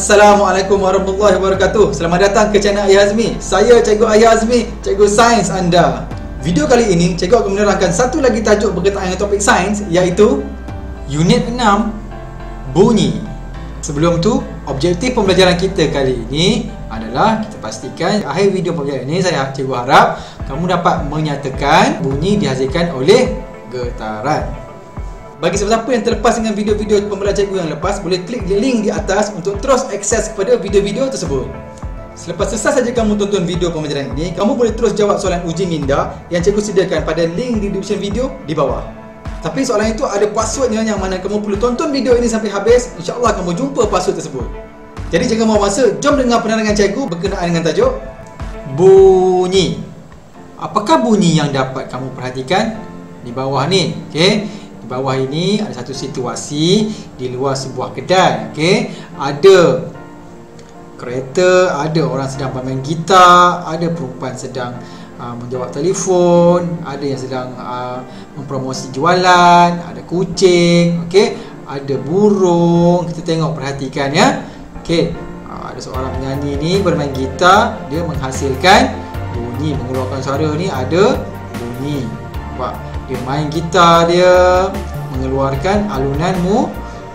Assalamualaikum warahmatullahi wabarakatuh. Selamat datang ke channel Ayah Azmi. Saya Cikgu Ayah Azmi, Cikgu Sains anda. Video kali ini, Cikgu akan menerangkan satu lagi tajuk berkaitan dengan topik sains, iaitu Unit 6, bunyi. Sebelum tu, objektif pembelajaran kita kali ini adalah kita pastikan akhir video pembelajaran ini, Cikgu harap kamu dapat menyatakan bunyi dihasilkan oleh getaran. Bagi siapa-siapa yang terlepas dengan video-video pembelajaran cikgu yang lepas, boleh klik di link di atas untuk terus akses kepada video-video tersebut. Selepas selesai saja kamu tonton video pembelajaran ini, kamu boleh terus jawab soalan uji minda yang cikgu sediakan pada link di description video di bawah. Tapi soalan itu ada passwordnya yang mana kamu perlu tonton video ini sampai habis. InsyaAllah kamu jumpa password tersebut. Jadi jangan buang masa, jom dengar penerangan cikgu berkenaan dengan tajuk bunyi. Apakah bunyi yang dapat kamu perhatikan di bawah ni? Okey. Di bawah ini ada satu situasi di luar sebuah kedai. Okey, ada kereta, ada orang sedang bermain gitar, ada perempuan sedang menjawab telefon, ada yang sedang mempromosi jualan, ada kucing, okey, ada burung. Kita tengok, perhatikan ya. Okey, ada seorang penyanyi ni bermain gitar, dia menghasilkan bunyi, mengeluarkan suara ni ada bunyi. Nampak? Dia main gitar, dia mengeluarkan alunan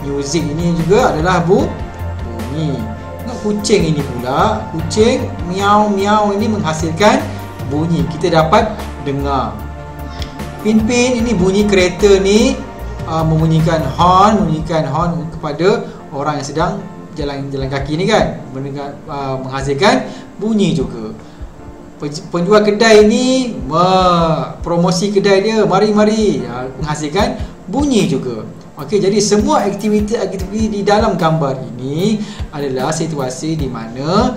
muzik. Ini juga adalah bunyi. Tengok kucing ini pula, kucing miau-miau ini menghasilkan bunyi. Kita dapat dengar. Pin-pin ini bunyi kereta ni membunyikan horn kepada orang yang sedang jalan kaki ni kan, menghasilkan bunyi juga. Penjual kedai ni promosi kedai dia, mari-mari, menghasilkan bunyi juga. Okey, jadi semua aktiviti di dalam gambar ini adalah situasi di mana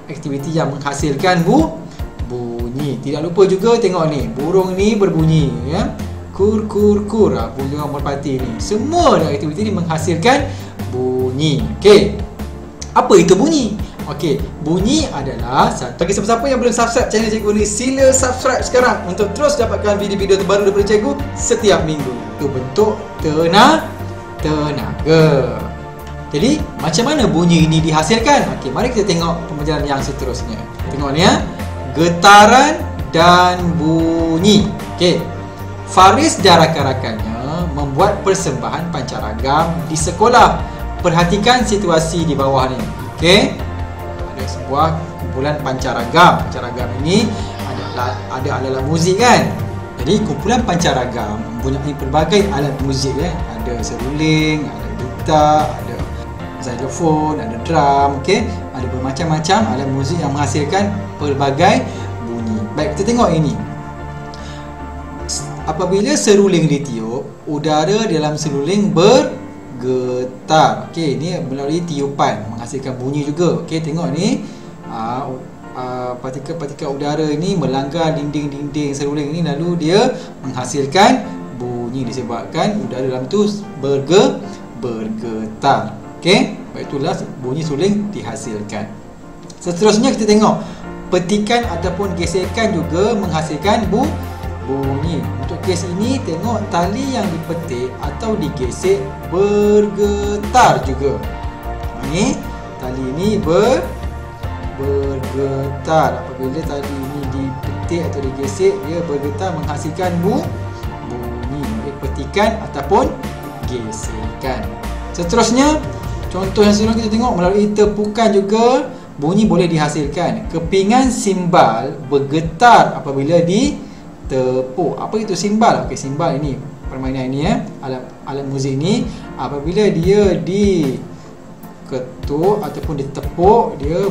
aktiviti yang menghasilkan bunyi. Tidak lupa juga tengok ni, burung ni berbunyi ya. Kur kur kur, burung merpati ni. Semua aktiviti ini menghasilkan bunyi. Okey. Apa itu bunyi? Okey, bunyi adalah, bagi siapa-siapa yang belum subscribe channel cikgu ni, sila subscribe sekarang untuk terus dapatkan video-video terbaru daripada cikgu setiap minggu. Itu bentuk tenaga. Jadi, macam mana bunyi ini dihasilkan? Okey, mari kita tengok pembelajaran yang seterusnya. Tengok ni ya. Getaran dan bunyi. Okey. Faris dan rakan-rakannya membuat persembahan pancaragam di sekolah. Perhatikan situasi di bawah ni. Okey. Sebuah kumpulan pancaragam. Pancaragam ini ada alat muzik kan. Jadi kumpulan pancaragam mempunyai pelbagai alat muzik ya. Ada seruling, ada gitar, ada xylophone, ada drum, okey. Ada bermacam-macam alat muzik yang menghasilkan pelbagai bunyi. Baik, kita tengok ini. Apabila seruling ditiup, udara dalam seruling bergetar. Okey, ini melalui tiupan menghasilkan bunyi juga. Okey, tengok ni. Partikel-partikel udara ini melanggar dinding-dinding seruling ini, lalu dia menghasilkan bunyi disebabkan udara dalam tu bergetar. Okey, baik, itulah bunyi seruling dihasilkan. Seterusnya kita tengok petikan ataupun gesekan juga menghasilkan bunyi. Untuk kes ini, tengok tali yang dipetik atau digesek bergetar juga. Ini tali ini bergetar. Apabila tali ini dipetik atau digesek, dia bergetar menghasilkan bunyi. Petikan ataupun gesekan. Seterusnya, contoh yang seterusnya kita tengok melalui tepukan juga bunyi boleh dihasilkan. Kepingan simbal bergetar apabila ditepuk. Apa itu simbal? Okey, simbal ini, permainan ini ya, alat muzik ini apabila dia diketuk ataupun ditepuk, dia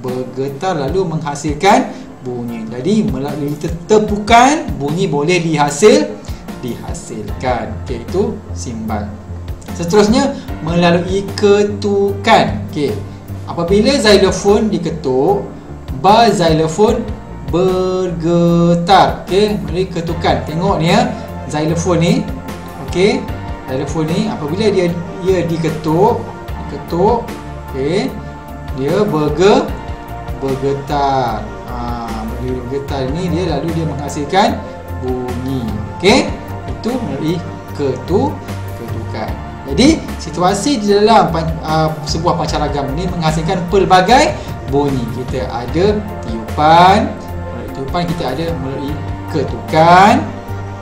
bergetar lalu menghasilkan bunyi. Jadi melalui tepukan bunyi boleh dihasilkan. Okey, itu simbal. Seterusnya melalui ketukan. Okey, apabila xylophone diketuk, bar xylophone bergetar. Okey, melalui ketukan. Tengok ni ya, xylophone ni. Okey, xylophone ni apabila dia diketuk, okey, dia bergetar. Bergetar ni dia lalu dia menghasilkan bunyi. Okey, itu melalui ketukan. Jadi situasi di dalam sebuah pancaragam ini menghasilkan pelbagai bunyi. Kita ada tiupan, melalui tiupan kita ada melalui ketukan,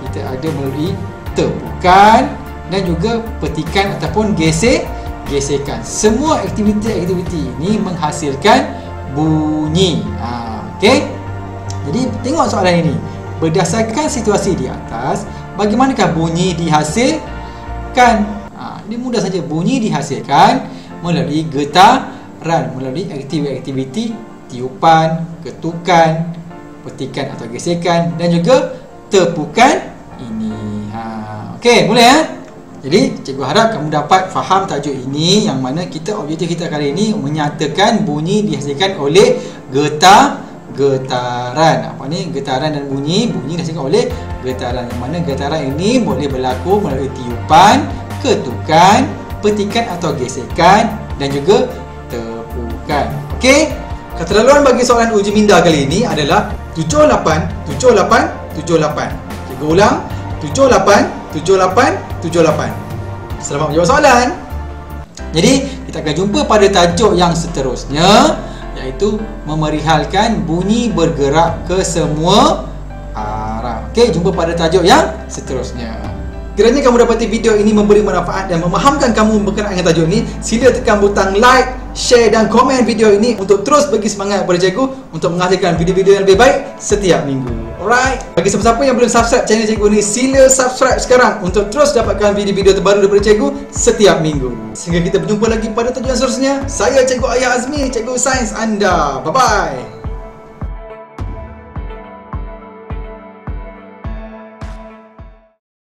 kita ada melalui tepukan dan juga petikan ataupun gesekan. Semua aktiviti-aktiviti ini menghasilkan bunyi. Okey. Jadi tengok soalan ini. Berdasarkan situasi di atas, bagaimanakah bunyi dihasilkan? Ini mudah saja. Bunyi dihasilkan melalui getaran, melalui aktiviti tiupan, ketukan, petikan atau gesekan dan juga tepukan ini. Okey, boleh ya? Jadi cikgu harap kamu dapat faham tajuk ini, yang mana objektif kita kali ini menyatakan bunyi dihasilkan oleh getaran. Apa ni? Getaran dan bunyi dihasilkan oleh getaran, yang mana getaran ini boleh berlaku melalui tiupan, ketukan, petikan atau gesekan dan juga tepukan. Okey? Keterlaluan bagi soalan uji minda kali ini adalah 78, 78, 78. Cikgu ulang, 78, 78, 78. Selamat menjawab soalan. Jadi kita akan jumpa pada tajuk yang seterusnya, iaitu memerihalkan bunyi bergerak ke semua arah. Okey, jumpa pada tajuk yang seterusnya. Kiranya kamu dapati video ini memberi manfaat dan memahamkan kamu berkenaan dengan tajuk ini, sila tekan butang like, share dan komen video ini untuk terus bagi semangat kepada cikgu untuk menghasilkan video-video yang lebih baik setiap minggu. Alright. Bagi siapa-siapa yang belum subscribe channel cikgu ni, sila subscribe sekarang untuk terus dapatkan video-video terbaru daripada cikgu setiap minggu. Sehingga kita berjumpa lagi pada tajuk yang seterusnya. Saya Cikgu Ayah Azmi, Cikgu Sains anda. Bye-bye.